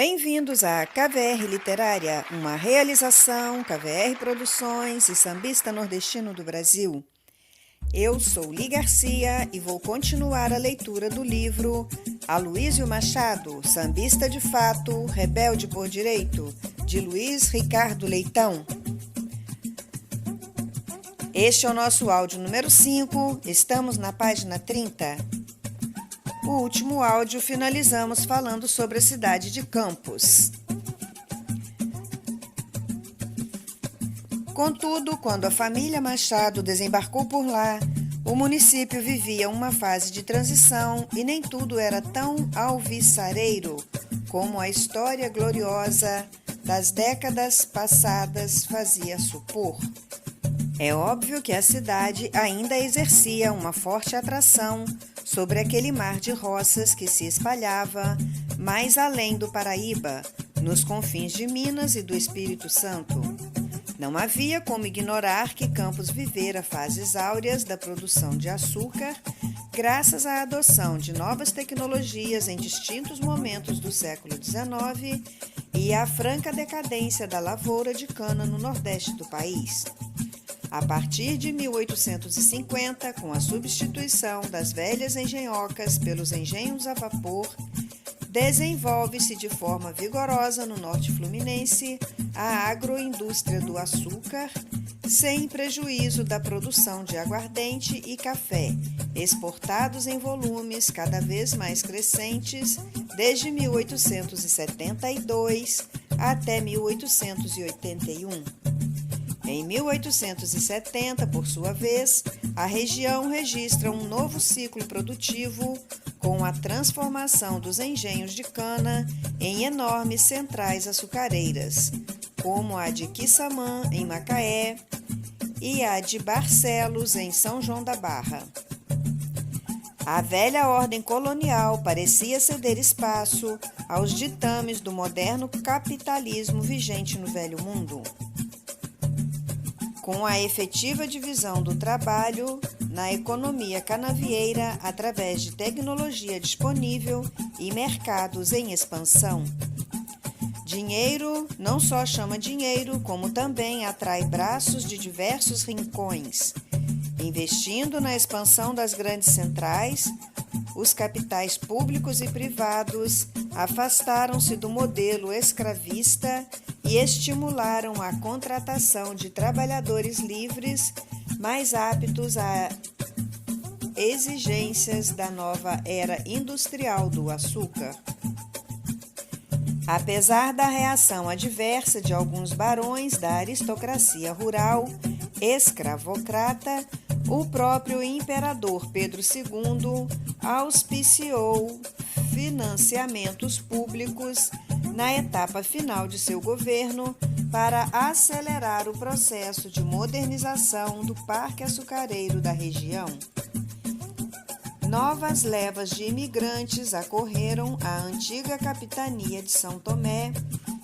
Bem-vindos à KVR Literária, uma realização KVR Produções e Sambista Nordestino do Brasil. Eu sou Li Garcia e vou continuar a leitura do livro Aloísio Machado, Sambista de Fato, Rebelde por Direito, de Luiz Ricardo Leitão. Este é o nosso áudio número 5, estamos na página 30. O último áudio finalizamos falando sobre a cidade de Campos. Contudo, quando a família Machado desembarcou por lá, o município vivia uma fase de transição e nem tudo era tão alvissareiro como a história gloriosa das décadas passadas fazia supor. É óbvio que a cidade ainda exercia uma forte atração sobre aquele mar de roças que se espalhava mais além do Paraíba, nos confins de Minas e do Espírito Santo. Não havia como ignorar que Campos vivera fases áureas da produção de açúcar, graças à adoção de novas tecnologias em distintos momentos do século XIX e à franca decadência da lavoura de cana no nordeste do país. A partir de 1850, com a substituição das velhas engenhocas pelos engenhos a vapor, desenvolve-se de forma vigorosa no norte fluminense a agroindústria do açúcar, sem prejuízo da produção de aguardente e café, exportados em volumes cada vez mais crescentes desde 1872 até 1881. Em 1870, por sua vez, a região registra um novo ciclo produtivo com a transformação dos engenhos de cana em enormes centrais açucareiras, como a de Quissamã, em Macaé, e a de Barcelos, em São João da Barra. A velha ordem colonial parecia ceder espaço aos ditames do moderno capitalismo vigente no Velho Mundo. Com a efetiva divisão do trabalho na economia canavieira através de tecnologia disponível e mercados em expansão. Dinheiro não só chama dinheiro, como também atrai braços de diversos rincões. Investindo na expansão das grandes centrais, os capitais públicos e privados afastaram-se do modelo escravista e estimularam a contratação de trabalhadores livres mais aptos a exigências da nova era industrial do açúcar. Apesar da reação adversa de alguns barões da aristocracia rural escravocrata, o próprio imperador Pedro II auspiciou financiamentos públicos na etapa final de seu governo para acelerar o processo de modernização do parque açucareiro da região. Novas levas de imigrantes acorreram à antiga capitania de São Tomé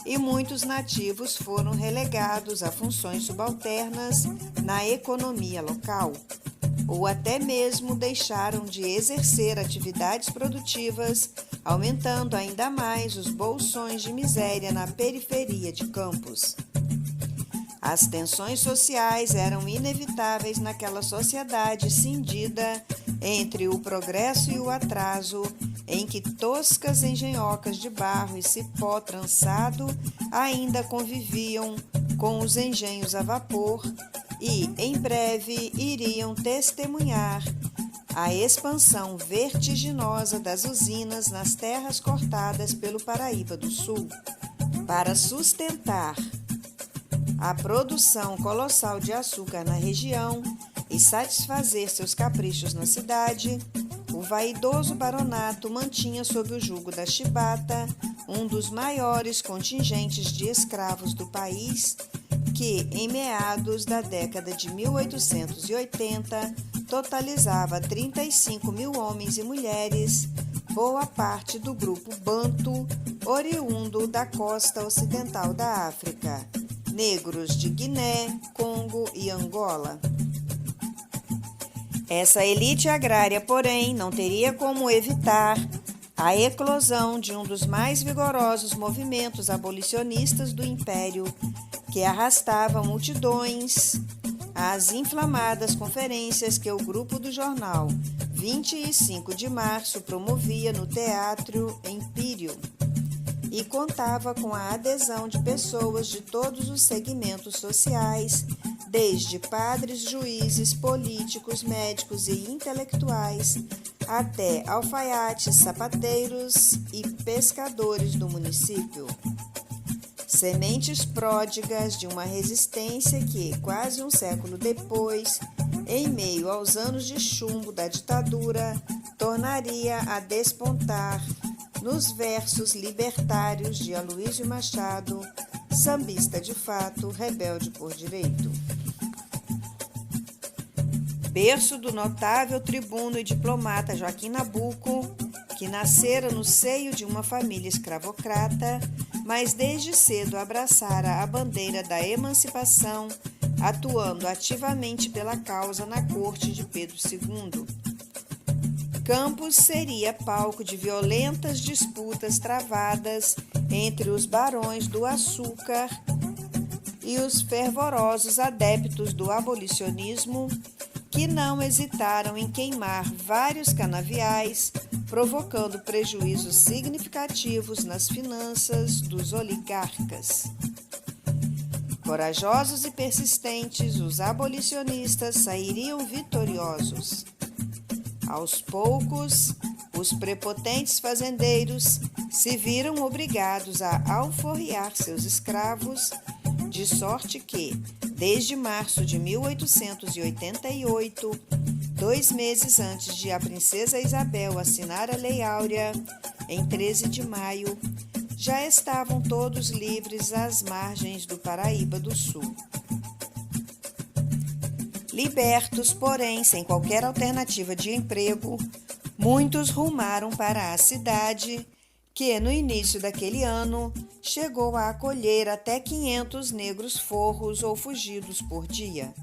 e muitos nativos foram relegados a funções subalternas na economia local, ou até mesmo deixaram de exercer atividades produtivas, aumentando ainda mais os bolsões de miséria na periferia de Campos. As tensões sociais eram inevitáveis naquela sociedade cindida entre o progresso e o atraso, em que toscas engenhocas de barro e cipó trançado ainda conviviam com os engenhos a vapor e, em breve, iriam testemunhar a expansão vertiginosa das usinas nas terras cortadas pelo Paraíba do Sul. Para sustentar a produção colossal de açúcar na região e satisfazer seus caprichos na cidade, o vaidoso baronato mantinha sob o jugo da chibata um dos maiores contingentes de escravos do país, que, em meados da década de 1880, totalizava 35 mil homens e mulheres, boa parte do grupo Banto, oriundo da costa ocidental da África, negros de Guiné, Congo e Angola. Essa elite agrária, porém, não teria como evitar a eclosão de um dos mais vigorosos movimentos abolicionistas do Império, que arrastava multidões às inflamadas conferências que o grupo do jornal 25 de Março promovia no Teatro Empírio e contava com a adesão de pessoas de todos os segmentos sociais, desde padres, juízes, políticos, médicos e intelectuais, até alfaiates, sapateiros e pescadores do município. Sementes pródigas de uma resistência que, quase um século depois, em meio aos anos de chumbo da ditadura, tornaria a despontar nos versos libertários de Aloysio Machado, sambista de fato, rebelde por direito. Berço do notável tribuno e diplomata Joaquim Nabuco, que nascera no seio de uma família escravocrata, mas desde cedo abraçara a bandeira da emancipação, atuando ativamente pela causa na corte de Pedro II. Campos seria palco de violentas disputas travadas entre os barões do açúcar e os fervorosos adeptos do abolicionismo, que não hesitaram em queimar vários canaviais, provocando prejuízos significativos nas finanças dos oligarcas. Corajosos e persistentes, os abolicionistas sairiam vitoriosos. Aos poucos, os prepotentes fazendeiros se viram obrigados a alforriar seus escravos, de sorte que, desde março de 1888, 2 meses antes de a princesa Isabel assinar a Lei Áurea, em 13 de maio, já estavam todos livres às margens do Paraíba do Sul. Libertos, porém, sem qualquer alternativa de emprego, muitos rumaram para a cidade, que, no início daquele ano, chegou a acolher até 500 negros forros ou fugidos por dia.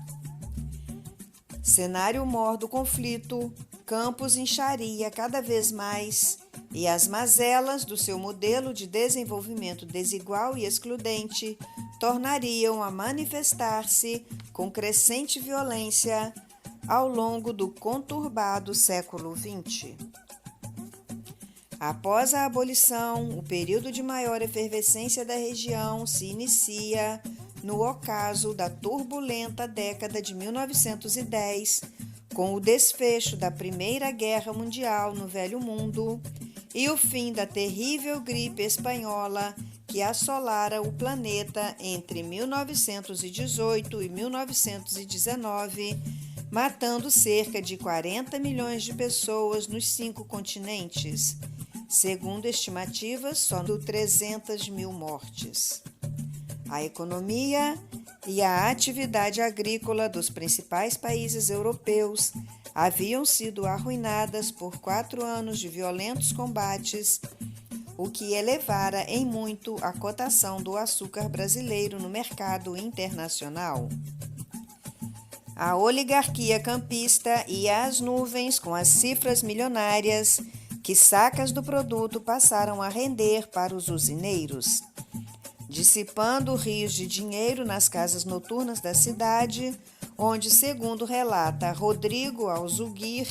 Cenário mor do conflito, Campos incharia cada vez mais e as mazelas do seu modelo de desenvolvimento desigual e excludente tornariam a manifestar-se com crescente violência ao longo do conturbado século XX. Após a abolição, o período de maior efervescência da região se inicia no ocaso da turbulenta década de 1910, com o desfecho da Primeira Guerra Mundial no Velho Mundo e o fim da terrível gripe espanhola que assolara o planeta entre 1918 e 1919, matando cerca de 40 milhões de pessoas nos 5 continentes. Segundo estimativas, só 300 mil mortes. A economia e a atividade agrícola dos principais países europeus haviam sido arruinadas por 4 anos de violentos combates, o que elevara em muito a cotação do açúcar brasileiro no mercado internacional. A oligarquia campista ia às nuvens com as cifras milionárias que sacas do produto passaram a render para os usineiros, dissipando rios de dinheiro nas casas noturnas da cidade, onde, segundo relata Rodrigo Alzuguir,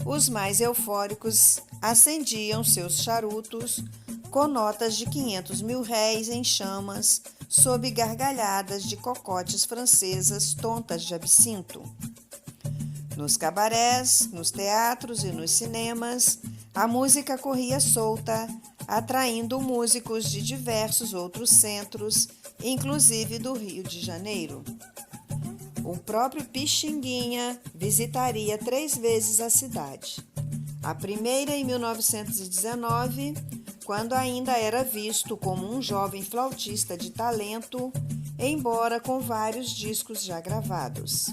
os mais eufóricos acendiam seus charutos com notas de 500 mil réis em chamas, sob gargalhadas de cocotes francesas tontas de absinto. Nos cabarés, nos teatros e nos cinemas, a música corria solta, atraindo músicos de diversos outros centros, inclusive do Rio de Janeiro. O próprio Pixinguinha visitaria 3 vezes a cidade. A primeira em 1919, quando ainda era visto como um jovem flautista de talento, embora com vários discos já gravados.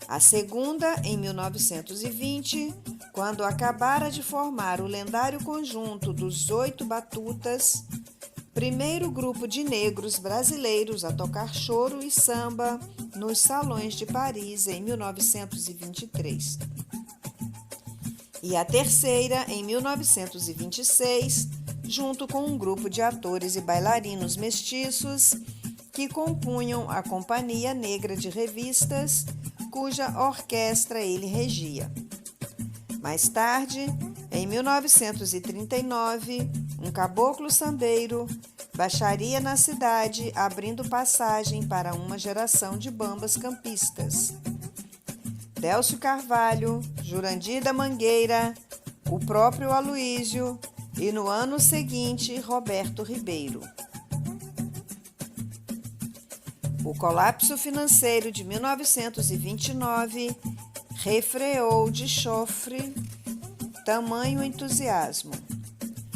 A segunda em 1920, quando acabara de formar o lendário conjunto dos 8 Batutas, primeiro grupo de negros brasileiros a tocar choro e samba nos salões de Paris em 1923. e a terceira em 1926, junto com um grupo de atores e bailarinos mestiços que compunham a Companhia Negra de Revistas, cuja orquestra ele regia. Mais tarde, em 1939, um caboclo sambeiro baixaria na cidade, abrindo passagem para uma geração de bambas campistas. Délcio Carvalho, Jurandir da Mangueira, o próprio Aloísio e, no ano seguinte, Roberto Ribeiro. O colapso financeiro de 1929 refreou de chofre tamanho entusiasmo,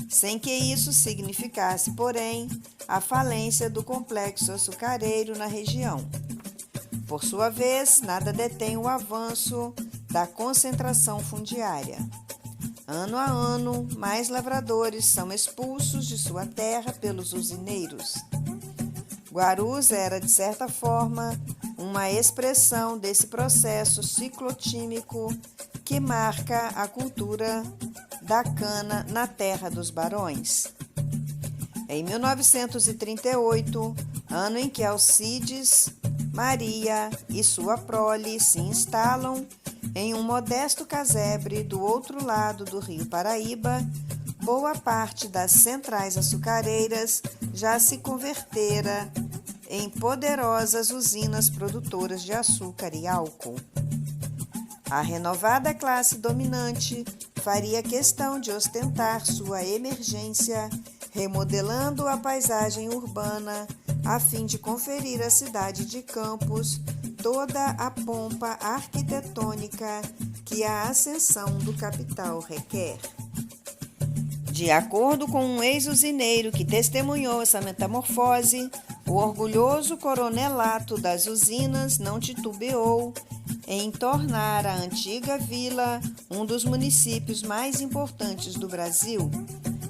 sem que isso significasse, porém, a falência do complexo açucareiro na região. Por sua vez, nada detém o avanço da concentração fundiária. Ano a ano, mais lavradores são expulsos de sua terra pelos usineiros. Guarus era, de certa forma, uma expressão desse processo ciclotímico que marca a cultura da cana na terra dos barões. Em 1938, ano em que Alcides, Maria e sua prole se instalam em um modesto casebre do outro lado do rio Paraíba, boa parte das centrais açucareiras já se convertera em poderosas usinas produtoras de açúcar e álcool. A renovada classe dominante faria questão de ostentar sua emergência, remodelando a paisagem urbana, a fim de conferir à cidade de Campos toda a pompa arquitetônica que a ascensão do capital requer. De acordo com um ex-usineiro que testemunhou essa metamorfose, o orgulhoso coronelato das usinas não titubeou em tornar a antiga vila um dos municípios mais importantes do Brasil,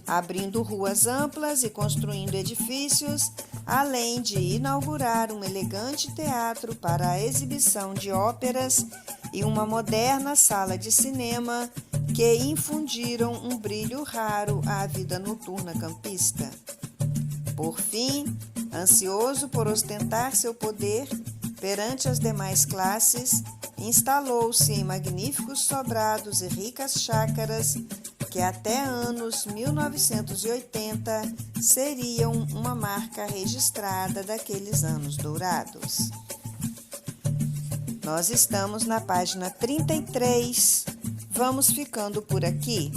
abrindo ruas amplas e construindo edifícios, além de inaugurar um elegante teatro para a exibição de óperas e uma moderna sala de cinema que infundiram um brilho raro à vida noturna campista. Por fim, ansioso por ostentar seu poder perante as demais classes, instalou-se em magníficos sobrados e ricas chácaras que até anos 1980 seriam uma marca registrada daqueles anos dourados. Nós estamos na página 33. Vamos ficando por aqui.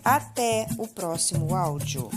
Até o próximo áudio.